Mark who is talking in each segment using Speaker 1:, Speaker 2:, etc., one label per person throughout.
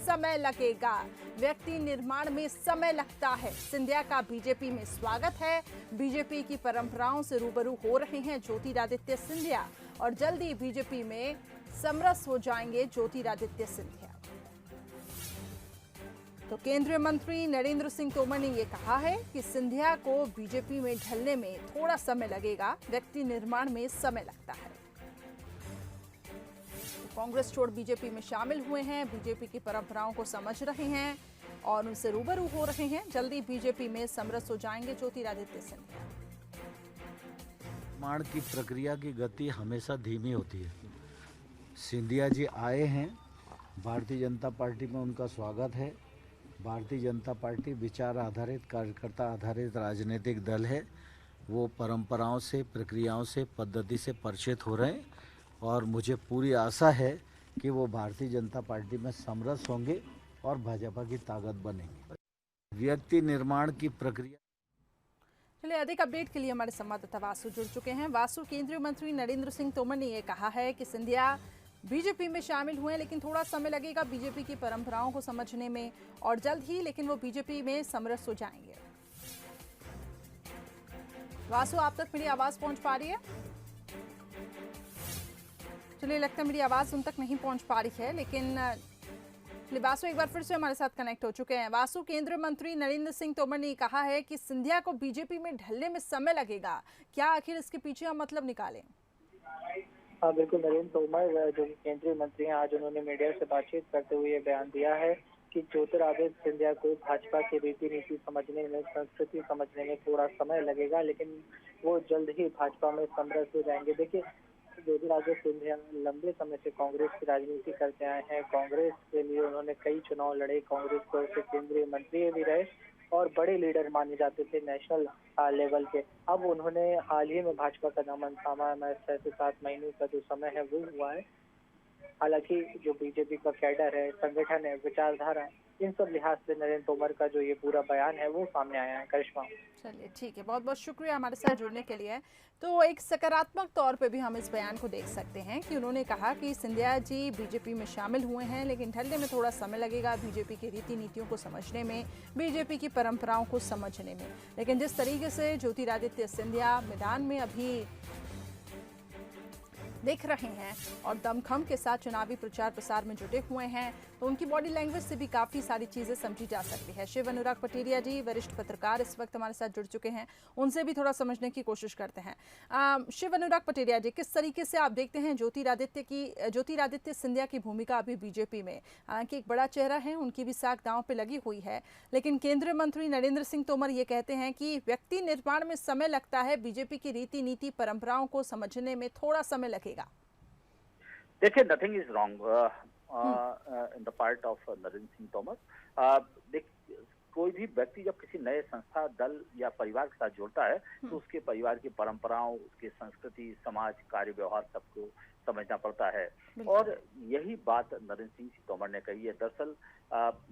Speaker 1: समय लगेगा, व्यक्ति निर्माण में समय लगता है। सिंधिया का बीजेपी में स्वागत है। बीजेपी की परंपराओं से रूबरू हो रहे हैं ज्योतिरादित्य सिंधिया और जल्द ही बीजेपी में समरस हो जाएंगे ज्योतिरादित्य सिंधिया। तो केंद्रीय मंत्री नरेंद्र सिंह तोमर ने यह कहा है कि सिंधिया को बीजेपी में ढलने में थोड़ा समय लगेगा, व्यक्ति निर्माण में समय लगता है। तो कांग्रेस छोड़ बीजेपी में शामिल हुए हैं, बीजेपी की परंपराओं को समझ रहे हैं और उनसे रूबरू हो रहे हैं। जल्दी बीजेपी में समरस हो जाएंगे ज्योतिरादित्य सिंधिया।
Speaker 2: निर्माण की प्रक्रिया की गति हमेशा धीमी होती है। सिंधिया जी आए हैं, भारतीय जनता पार्टी में उनका स्वागत है। भारतीय जनता पार्टी विचार आधारित, कार्यकर्ता आधारित राजनीतिक दल है। वो परंपराओं से, प्रक्रियाओं से, पद्धति से परिचित हो रहे हैं और मुझे पूरी आशा है कि वो भारतीय जनता पार्टी में समरस होंगे और भाजपा की ताकत बनेंगे। व्यक्ति निर्माण की प्रक्रिया।
Speaker 1: चलिए, अधिक अपडेट के लिए हमारे संवाददाता वासु जुड़ चुके हैं। वासु, केंद्रीय मंत्री नरेंद्र सिंह तोमर ने यह कहा है कि सिंधिया बीजेपी में शामिल हुए, लेकिन थोड़ा समय लगेगा बीजेपी की परंपराओं को समझने में और जल्द ही लेकिन वो बीजेपी में समरस हो जाएंगे। वासु, आप तक मेरी आवाज पहुंच पा रही है? चलिए, लगता है मेरी आवाज उन तक नहीं पहुंच पा रही है, लेकिन वासु एक बार फिर से हमारे साथ कनेक्ट हो चुके हैं। वासु, केंद्रीय मंत्री नरेंद्र सिंह तोमर ने कहा है कि सिंधिया को बीजेपी में ढलने में समय लगेगा, क्या आखिर इसके पीछे हम मतलब निकालें?
Speaker 3: हाँ बिल्कुल, नरेंद्र तोमर जो केंद्रीय मंत्री हैं, आज उन्होंने मीडिया से बातचीत करते हुए ये बयान दिया है कि ज्योतिरादित्य सिंधिया को भाजपा की रीति नीति समझने में, संस्कृति समझने में थोड़ा समय लगेगा, लेकिन वो जल्द ही भाजपा में समरस हो जाएंगे। देखिए, ज्योतिरादित्य सिंधिया लंबे समय से कांग्रेस की राजनीति करते आए हैं। कांग्रेस के लिए उन्होंने कई चुनाव लड़े, कांग्रेस को से केंद्रीय मंत्री भी रहे और बड़े लीडर माने जाते थे नेशनल लेवल के। अब उन्होंने हाल ही में भाजपा का दामन थामा है। 6 से 7 महीने का जो समय है वो हुआ है। हालांकि जो बीजेपी का कैडर है, संगठन है, विचारधारा है, इन सब लिहाज से नरेंद्र तोमर का जो ये पूरा बयान है वो सामने आया है। करिश्मा,
Speaker 1: चलिए ठीक है, बहुत बहुत शुक्रिया हमारे साथ जुड़ने के लिए। तो एक सकारात्मक तौर पे भी हम इस बयान को देख सकते हैं कि उन्होंने कहा कि सिंधिया जी बीजेपी में शामिल हुए हैं, लेकिन ढलने में थोड़ा समय लगेगा बीजेपी की रीति नीतियों को समझने में, बीजेपी की परंपराओं को समझने में। लेकिन जिस तरीके से ज्योतिरादित्य सिंधिया मैदान में अभी देख रहे हैं और दमखम के साथ चुनावी प्रचार प्रसार में जुटे हुए हैं, तो उनकी बॉडी लैंग्वेज से भी काफी सारी चीजें समझी जा सकती है। शिव अनुराग पटेरिया जी, वरिष्ठ पत्रकार, इस वक्त हमारे साथ जुड़ चुके हैं, उनसे भी थोड़ा समझने की कोशिश करते हैं। शिव अनुराग पटेरिया जी, किस तरीके से आप देखते हैं ज्योतिरादित्य सिंधिया की भूमिका अभी बीजेपी में? हालांकि एक बड़ा चेहरा है, उनकी भी साख दांव पे लगी हुई है, लेकिन केंद्रीय मंत्री नरेंद्र सिंह तोमर ये कहते हैं कि व्यक्ति निर्माण में समय लगता है, बीजेपी की रीति नीति परंपराओं को समझने में थोड़ा समय लगेगा।
Speaker 4: देखिए, nothing is wrong in the part of Narendra Singh Tomar. कोई भी व्यक्ति जब किसी नए संस्था, दल या परिवार के साथ जुड़ता है तो उसके परिवार की परंपराओं, उसकी संस्कृति, समाज, कार्य व्यवहार सबको समझना पड़ता है। और यही बात नरेंद्र सिंह तोमर ने कही है। दरअसल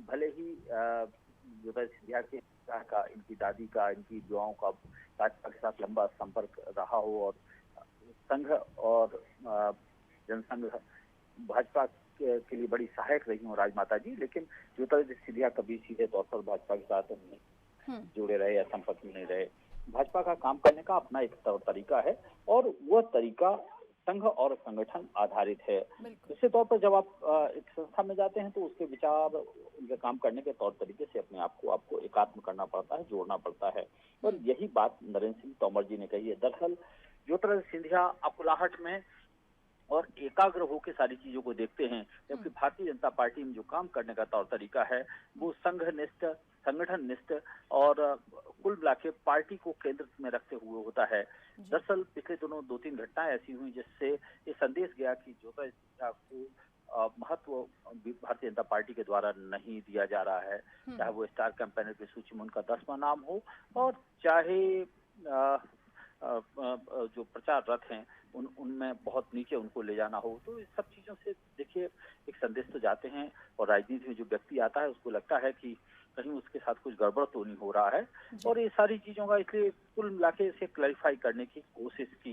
Speaker 4: भले ही ज्योतिरादित्य सिंधिया का, इनकी दादी का, इनकी बुआओं का भाजपा के साथ लंबा संपर्क रहा हो और संघ और जनसंघ भाजपा के लिए बड़ी सहायक रही हूँ राजमाता जी, लेकिन ज्योतिरादित्य सिंधिया कभी सीधे तौर पर भाजपा के साथ नहीं जुड़े रहे या संपर्क में नहीं रहे। भाजपा का काम करने का अपना एक तरीका है और वह तरीका संघ और संगठन आधारित है। निश्चित तौर पर जब आप एक संस्था में जाते हैं तो उसके विचार, उनके काम करने के तौर तरीके से अपने आप को आपको एकात्म करना पड़ता है, जोड़ना पड़ता है। और यही बात नरेंद्र सिंह तोमर जी ने कही है। दरअसल ज्योतिरादित्य सिंधिया अकुलाहट में और एकाग्र होकर सारी चीजों को देखते हैं, जबकि भारतीय जनता पार्टी में जो काम करने का तौर तरीका है वो संघनिष्ठ, संगठन निष्ठ और कुल मिला के पार्टी को केंद्र में रखते हुए होता है। दरअसल पिछले दिनों 2-3 घटनाएं ऐसी हुई जिससे ये संदेश गया कि ज्योतिरादित्य को महत्व भारतीय जनता पार्टी के द्वारा नहीं दिया जा रहा है, चाहे वो स्टार कैंपेनर की सूची में उनका 10वां नाम हो और चाहे जो प्रचार रथ हैं उनमें बहुत नीचे उनको ले जाना हो। तो इस सब चीजों से देखिए एक संदेश तो जाते हैं और राजनीति में जो व्यक्ति आता है उसको लगता है कि कहीं उसके साथ कुछ गड़बड़ तो नहीं हो रहा है। और ये सारी चीजों का इसलिए कुल मिला के इसे क्लैरिफाई करने की कोशिश की